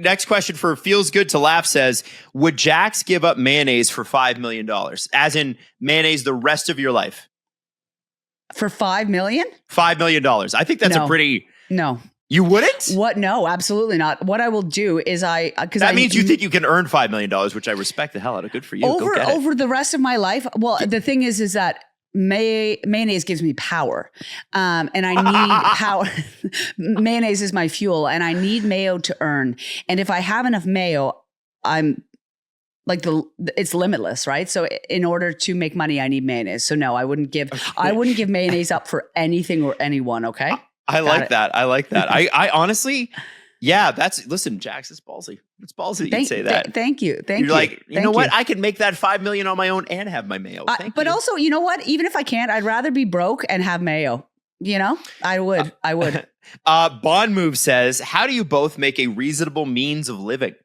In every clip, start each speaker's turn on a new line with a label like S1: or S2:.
S1: next question for Feels Good to Laugh says, would Jax give up mayonnaise for $5 million? As in mayonnaise the rest of your life?
S2: For $5 million?
S1: $5 million. I think that's a pretty...
S2: No.
S1: You wouldn't?
S2: What? No, absolutely not. What I will do is
S1: that means you think you can earn $5 million, which I respect the hell out of. Good for you.
S2: Over the rest of my life. Well, the thing is that mayonnaise gives me power. And I need power. Mayonnaise is my fuel and I need mayo to earn. And if I have enough mayo, I'm like it's limitless, right? So in order to make money, I need mayonnaise. So no, I wouldn't give mayonnaise up for anything or anyone. Okay.
S1: I like that. I honestly, listen, Jax, it's ballsy. It's ballsy that you say that.
S2: Thank you.
S1: You're like, you know what? I can make that $5 million on my own and have my mayo.
S2: But also, you know what? Even if I can't, I'd rather be broke and have mayo. You know, I would.
S1: Bond Move says, how do you both make a reasonable means of living?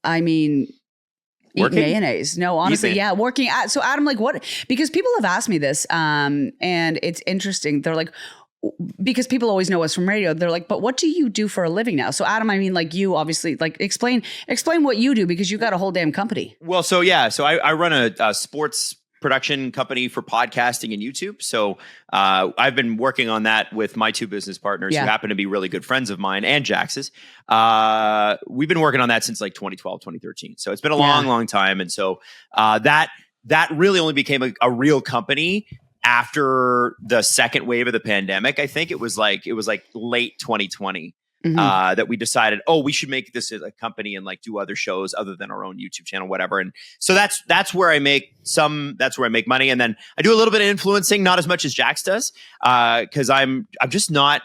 S2: I mean,
S1: working?
S2: Eat mayonnaise. No, honestly, working. So Adam, like what? Because people have asked me this, and it's interesting. They're like, because people always know us from radio. They're like, but what do you do for a living now? So Adam, I mean, like you obviously, like explain what you do because you got a whole damn company.
S1: Well, so I run a sports production company for podcasting and YouTube. So I've been working on that with my two business partners who happen to be really good friends of mine and Jax's. We've been working on that since like 2012, 2013. So it's been a long time. And so that really only became a real company after the second wave of the pandemic. I think it was like late 2020. That we decided, we should make this as a company and like do other shows other than our own YouTube channel, whatever. And so that's where I make money. And then I do a little bit of influencing, not as much as Jax does. Cause I'm just not,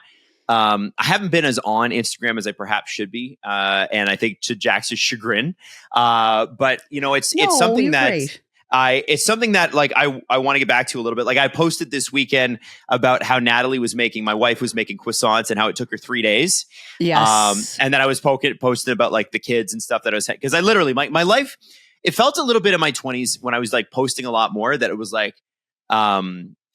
S1: I haven't been as on Instagram as I perhaps should be. And I think to Jax's chagrin. But you know, it's something that great. It's something that like I want to get back to a little bit. Like I posted this weekend about how Natalie my wife was making croissants and how it took her 3 days.
S2: Yes.
S1: And then I was posting about like the kids and stuff that I was, because I literally, my life, it felt a little bit in my 20s when I was like posting a lot more that it was like,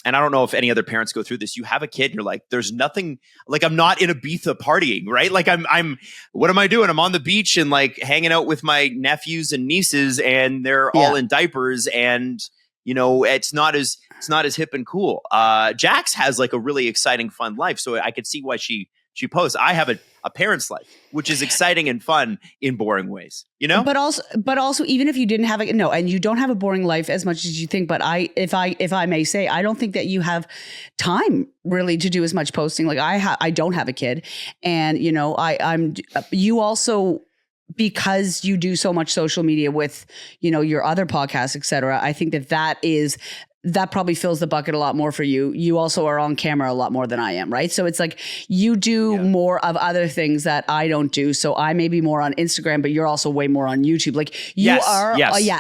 S1: and I don't know if any other parents go through this. You have a kid and you're like, there's nothing, like I'm not in Ibiza partying, right? Like I'm, what am I doing? I'm on the beach and like hanging out with my nephews and nieces and they're all in diapers and, you know, it's not as hip and cool. Jax has like a really exciting, fun life. So I could see why she posts. I have a parent's life, which is exciting and fun in boring ways, you know?
S2: But also, even if you didn't have and you don't have a boring life as much as you think, but if I may say, I don't think that you have time really to do as much posting. Like I don't have a kid and, you know, you also, because you do so much social media with, you know, your other podcasts, et cetera, I think that probably fills the bucket a lot more for you. You also are on camera a lot more than I am, right? So it's like you do more of other things that I don't do. So I may be more on Instagram, but you're also way more on YouTube. Like you are,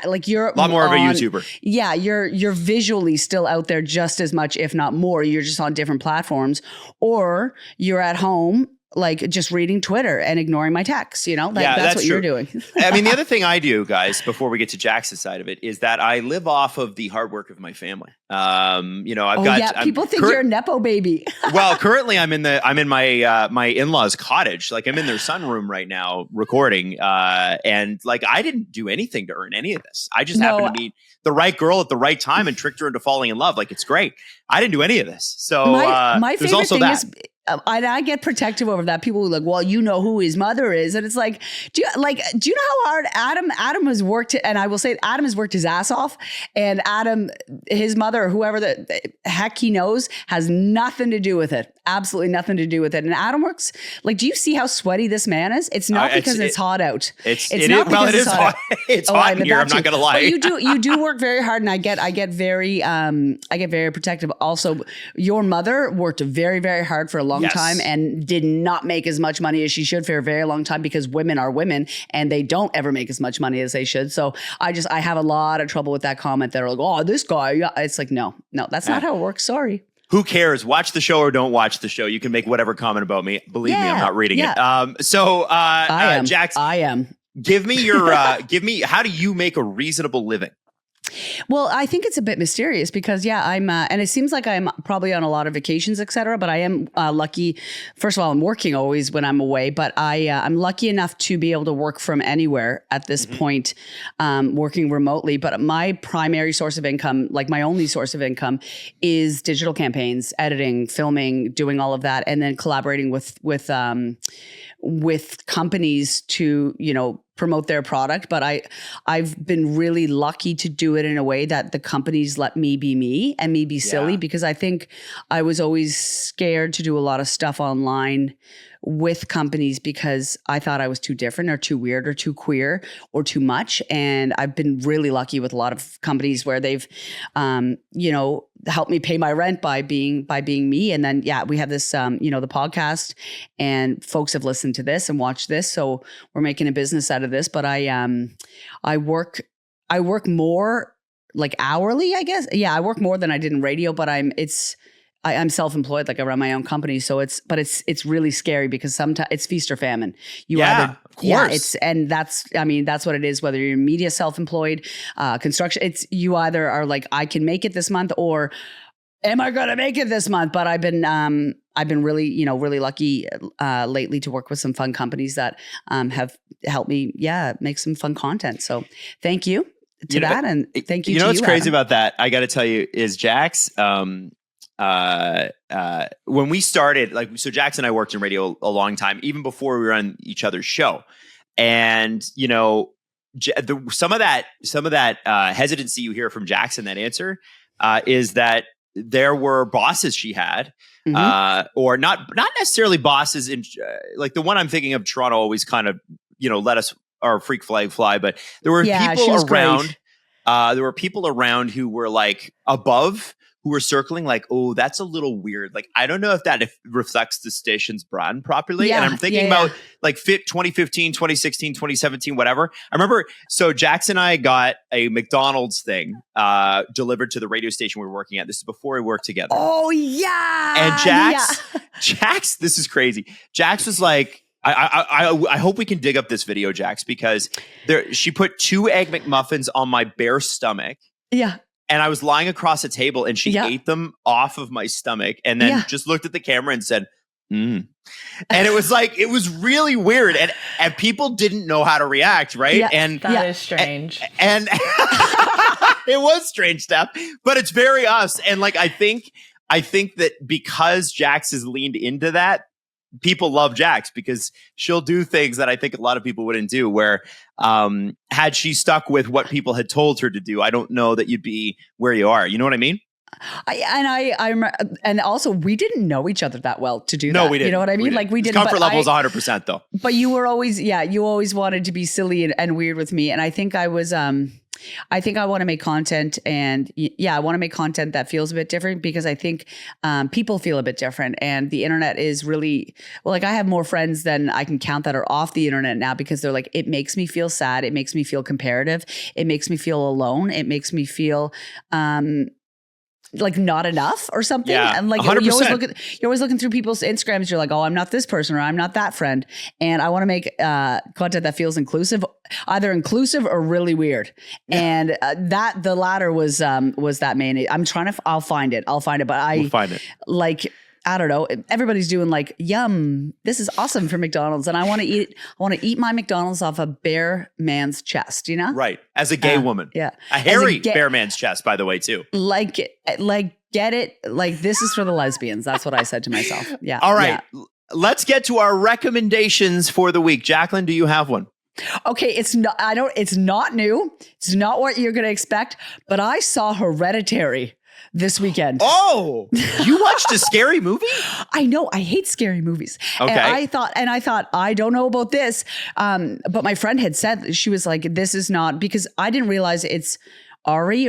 S2: like you're
S1: a lot more of a YouTuber.
S2: Yeah, you're visually still out there just as much, if not more. You're just on different platforms, or you're at home like just reading Twitter and ignoring my texts, you know, that's what
S1: true.
S2: You're doing.
S1: I mean, the other thing I do, guys, before we get to Jax's side of it, is that I live off of the hard work of my family. You know,
S2: people think you're a Nepo baby.
S1: Well, currently I'm in my, my in-laws cottage. Like I'm in their sunroom right now recording. And like, I didn't do anything to earn any of this. I just happened to meet the right girl at the right time and tricked her into falling in love. Like, it's great. I didn't do any of this. So
S2: my favorite
S1: also
S2: thing is, I get protective over that. People are like, well, you know who his mother is. And it's like, do you know how hard Adam has worked? And I will say Adam has worked his ass off, and Adam, his mother, whoever the heck he knows, has nothing to do with it. Absolutely nothing to do with it. And Adam works, like, do you see how sweaty this man is? It's not because it's hot out.
S1: It is hot. It's hot in here. I'm not going to lie.
S2: But you do work very hard. And I get very protective. Also, your mother worked very, very hard for a long time and did not make as much money as she should for a very long time, because women are women and they don't ever make as much money as they should. So I have a lot of trouble with that comment. They're like, oh, this guy. It's like, no, that's not how it works. Sorry.
S1: Who cares? Watch the show or don't watch the show. You can make whatever comment about me. Believe me, I'm not reading it.
S2: I am.
S1: Jax,
S2: I am.
S1: give me how do you make a reasonable living?
S2: Well, I think it's a bit mysterious because, I'm, and it seems like I'm probably on a lot of vacations, et cetera, but I am lucky. First of all, I'm working always when I'm away, but I'm lucky enough to be able to work from anywhere at this point, working remotely. But my primary source of income, like my only source of income, is digital campaigns, editing, filming, doing all of that, and then collaborating with companies to, promote their product. But I've been really lucky to do it in a way that the companies let me be me and me be silly, because I think I was always scared to do a lot of stuff online with companies because I thought I was too different or too weird or too queer or too much. And I've been really lucky with a lot of companies where they've, helped me pay my rent by being me. And then, we have this, the podcast, and folks have listened to this and watched this. So we're making a business out of this, but I work more like hourly, I guess. Yeah. I work more than I did in radio, but I'm self-employed, like I run my own company. So it's really scary because sometimes it's feast or famine.
S1: Of course.
S2: That's what it is. Whether you're in media, self-employed, construction, you either are like, I can make it this month, or am I going to make it this month? But I've been really, really lucky lately to work with some fun companies that have helped me, make some fun content. So thank you to that. And thank you to you.
S1: What's crazy
S2: Adam.
S1: about that, I got to tell you, is Jax, when we started, so Jax and I worked in radio a long time, even before we were on each other's show. And, some of that hesitancy you hear from Jax in that answer is that there were bosses she had, or not necessarily bosses in like the one I'm thinking of, Toronto always kind of, let us our freak flag fly, but there were people around. There were people around who were like above, who were circling like, oh, that's a little weird. Like, I don't know if that reflects the station's brand properly. And I'm thinking about like 2015, 2016, 2017, whatever. I remember, so Jax and I got a McDonald's thing delivered to the radio station we were working at. This is before we worked together.
S2: Oh, yeah.
S1: And Jax, this is crazy. Jax was like, I hope we can dig up this video, Jax, because she put 2 Egg McMuffins on my bare stomach.
S2: Yeah.
S1: And I was lying across a table and she ate them off of my stomach and then just looked at the camera and said, And it was like, it was really weird. And people didn't know how to react, right?
S2: Yeah.
S1: And
S3: that is strange.
S1: And it was strange stuff, but it's very us. And like, I think that because Jax has leaned into that, people love Jax because she'll do things that I think a lot of people wouldn't do, where had she stuck with what people had told her to do, I don't know that you'd be where you are. You know what I mean?
S2: And also we didn't know each other that well to do that.
S1: No, we didn't.
S2: You know what I mean? Like we didn't.
S1: Comfort level is 100% though.
S2: But you were always, you always wanted to be silly and weird with me. And I think I was, I think I want to make content, and I want to make content that feels a bit different because I think people feel a bit different, and the internet is really, like I have more friends than I can count that are off the internet now because they're like, it makes me feel sad. It makes me feel comparative. It makes me feel alone. It makes me feel, like not enough or something.
S1: Yeah,
S2: and like
S1: 100%.
S2: you're always looking through people's Instagrams. You're like, oh, I'm not this person or I'm not that friend. And I want to make content that feels inclusive, either inclusive or really weird. Yeah. And that the latter was that main. I'm trying to. I'll find it. But we'll find it. Like, I don't know. Everybody's doing like, yum, this is awesome for McDonald's. And I want to eat my McDonald's off a bare man's chest, you know?
S1: Right. As a gay woman.
S2: Yeah.
S1: A hairy bare man's chest, by the way, too.
S2: Like, get it? Like, this is for the lesbians. That's what I said to myself. Yeah.
S1: All right. Yeah. Let's get to our recommendations for the week. Jacqueline, do you have one?
S2: Okay, it's not new. It's not what you're going to expect, but I saw Hereditary this weekend.
S1: Oh, you watched a scary movie?
S2: I know. I hate scary movies.
S1: Okay.
S2: And I thought, I don't know about this. But my friend had said, she was like, this is not, because I didn't realize it's Ari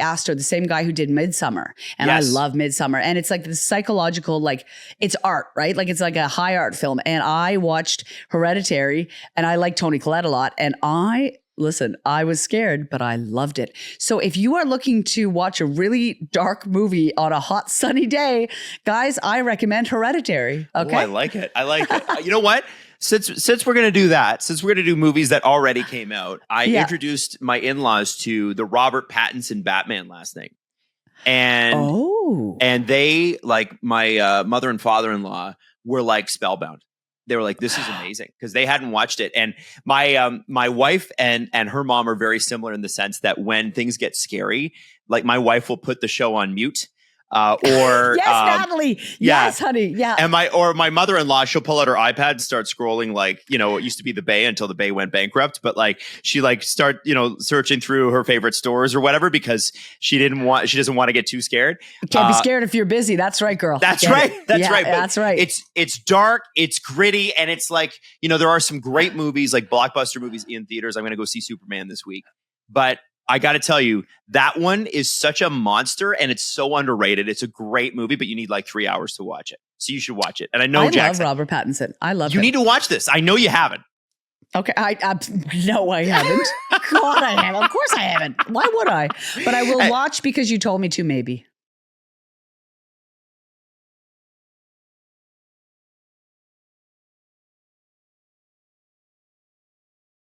S2: Aster, the same guy who did Midsommar. And yes. I love Midsommar. And it's like the psychological, like it's art, right? Like it's like a high art film. And I watched Hereditary and I like Toni Collette a lot. And I Listen, I was scared, but I loved it. So if you are looking to watch a really dark movie on a hot, sunny day, guys, I recommend Hereditary. Okay.
S1: Oh, I like it. I like it. You know what? Since we're going to do that, since we're going to do movies that already came out, I introduced my in-laws to the Robert Pattinson Batman last night. And they, like, my mother and father-in-law were like spellbound. They were like, this is amazing, because they hadn't watched it. And my wife and her mom are very similar in the sense that when things get scary, like, my wife will put the show on mute. Or
S2: yes, Natalie. Yes, honey. Yeah.
S1: And my mother-in-law, she'll pull out her iPad and start scrolling, like, you know, it used to be the Bay until the Bay went bankrupt, but like she like start, you know, searching through her favorite stores or whatever, because she doesn't want to get too scared.
S2: You can't be scared if you're busy. That's right, girl.
S1: That's right. That's right. But
S2: that's right.
S1: It's dark, it's gritty, and it's like, you know, there are some great movies, like blockbuster movies in theaters. I'm going to go see Superman this week, but I got to tell you, that one is such a monster, and it's so underrated. It's a great movie, but you need like 3 hours to watch it. So you should watch it. And I know
S2: I love Robert Pattinson. I love him.
S1: You need to watch this. I know you haven't.
S2: Okay. No, I haven't. God, I haven't. Of course I haven't. Why would I? But I will watch because you told me to, maybe.